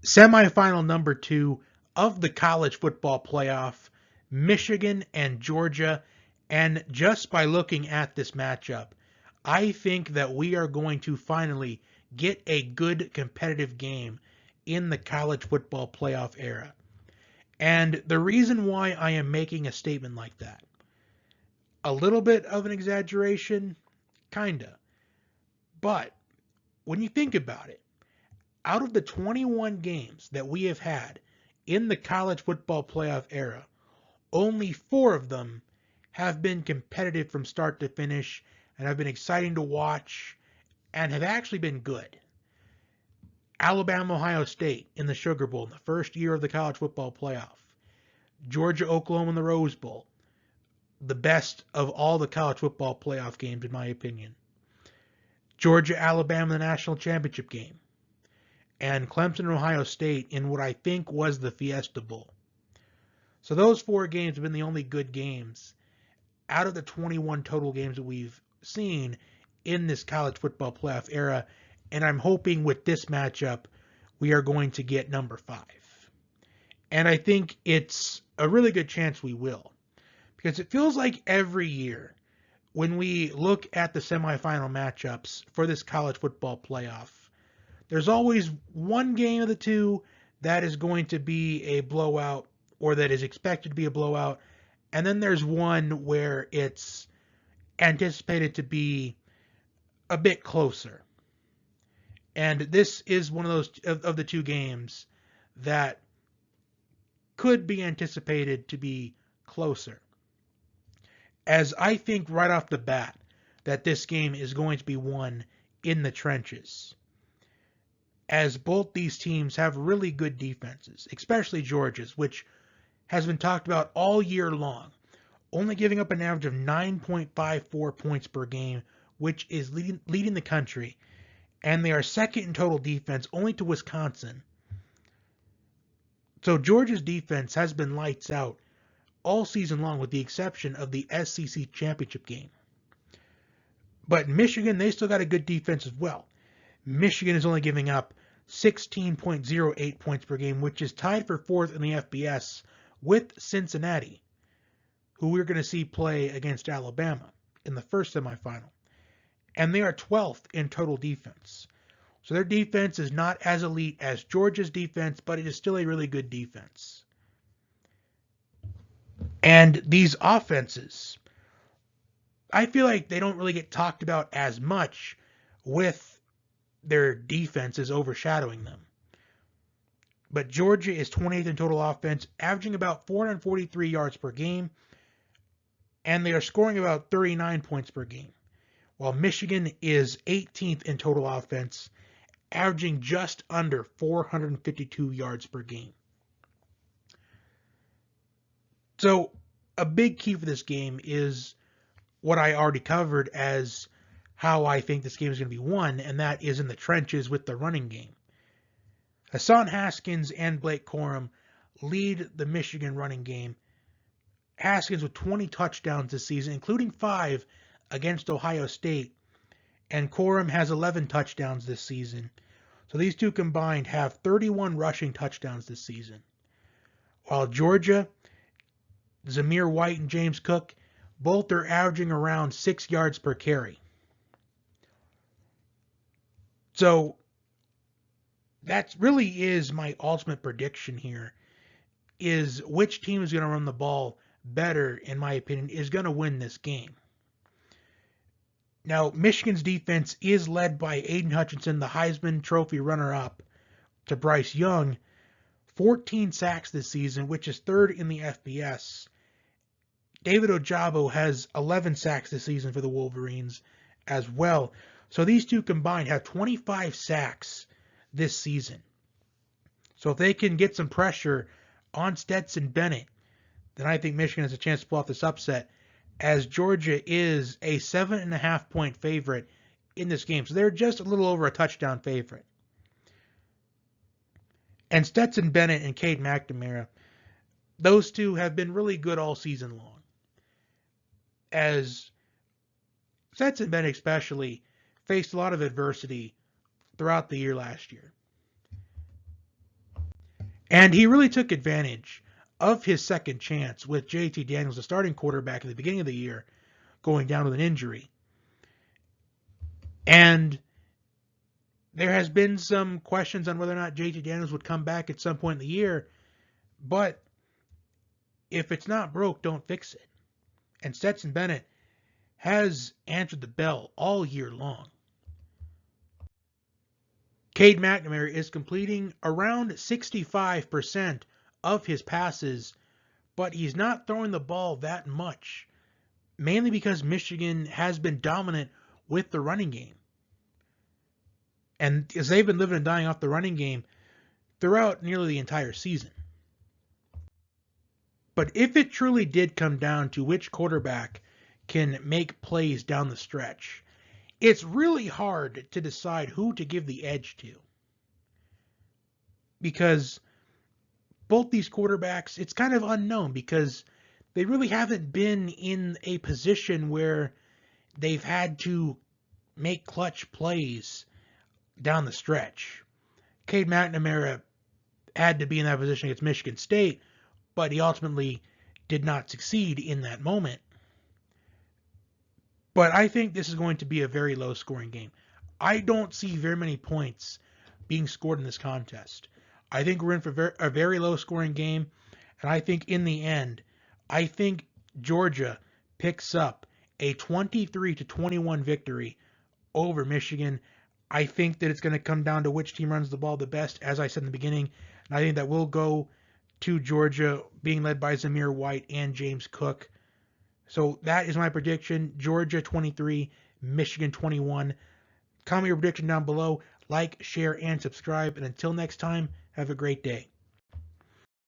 Semifinal number 2 of the college football playoff, Michigan and Georgia. And just by looking at this matchup, I think that we are going to finally get a good competitive game in the college football playoff era. And the reason why I am making a statement like that, a little bit of an exaggeration, kinda. But when you think about it, out of the 21 games that we have had in the college football playoff era, only 4 of them have been competitive from start to finish and have been exciting to watch and have actually been good. Alabama, Ohio State in the Sugar Bowl in the first year of the college football playoff. Georgia, Oklahoma in the Rose Bowl. The best of all the college football playoff games, in my opinion. Georgia, Alabama in the national championship game. And Clemson and Ohio State in what I think was the Fiesta Bowl. So those 4 games have been the only good games out of the 21 total games that we've seen in this college football playoff era. And I'm hoping with this matchup, we are going to get number 5. And I think it's a really good chance we will. Because it feels like every year when we look at the semifinal matchups for this college football playoff, there's always one game of the two that is going to be a blowout or that is expected to be a blowout. And then there's one where it's anticipated to be a bit closer. And this is one of those of the 2 games that could be anticipated to be closer. As I think right off the bat that this game is going to be won in the trenches. As both these teams have really good defenses, especially Georgia's, which has been talked about all year long, only giving up an average of 9.54 points per game, which is leading the country, and they are second in total defense, only to Wisconsin. So Georgia's defense has been lights out all season long, with the exception of the SEC championship game. But Michigan, they still got a good defense as well. Michigan is only giving up 16.08 points per game, which is tied for 4th in the FBS with Cincinnati, who we're going to see play against Alabama in the first semifinal. And they are 12th in total defense. So their defense is not as elite as Georgia's defense, but it is still a really good defense. And these offenses, I feel like they don't really get talked about as much with their defenses overshadowing them. But Georgia is 28th in total offense, averaging about 443 yards per game, and they are scoring about 39 points per game. While Michigan is 18th in total offense, averaging just under 452 yards per game. So a big key for this game is what I already covered as how I think this game is going to be won, and that is in the trenches with the running game. Hassan Haskins and Blake Corum lead the Michigan running game. Haskins with 20 touchdowns this season, including 5 against Ohio State, and Corum has 11 touchdowns this season. So these two combined have 31 rushing touchdowns this season. While Georgia, Zamir White and James Cook, both are averaging around 6 yards per carry. So that really is my ultimate prediction here, is which team is going to run the ball better, in my opinion, is going to win this game. Now, Michigan's defense is led by Aiden Hutchinson, the Heisman Trophy runner-up, to Bryce Young. 14 sacks this season, which is 3rd in the FBS. David Ojabo has 11 sacks this season for the Wolverines as well. So these two combined have 25 sacks this season. So if they can get some pressure on Stetson Bennett, then I think Michigan has a chance to pull off this upset, as Georgia is a 7.5 point favorite in this game. So they're just a little over a touchdown favorite. And Stetson Bennett and Cade McNamara, those two have been really good all season long. As Stetson Bennett especially faced a lot of adversity throughout the year last year. And he really took advantage of his second chance with JT Daniels, the starting quarterback at the beginning of the year, going down with an injury. And there has been some questions on whether or not JT Daniels would come back at some point in the year, but if it's not broke, don't fix it. And Stetson Bennett has answered the bell all year long. Cade McNamara is completing around 65% of his passes, but he's not throwing the ball that much, mainly because Michigan has been dominant with the running game. And as they've been living and dying off the running game throughout nearly the entire season. But if it truly did come down to which quarterback can make plays down the stretch, it's really hard to decide who to give the edge to. Because both these quarterbacks, it's kind of unknown because they really haven't been in a position where they've had to make clutch plays down the stretch. Cade McNamara had to be in that position against Michigan State, but he ultimately did not succeed in that moment. But I think this is going to be a very low scoring game. I don't see very many points being scored in this contest. I think we're in for a very low scoring game, and I think in the end, I think Georgia picks up a 23-21 victory over Michigan. I think that it's going to come down to which team runs the ball the best, as I said in the beginning. And I think that will go to Georgia being led by Zamir White and James Cook. So that is my prediction. Georgia 23, Michigan 21. Comment your prediction down below. Like, share, and subscribe. And until next time, have a great day.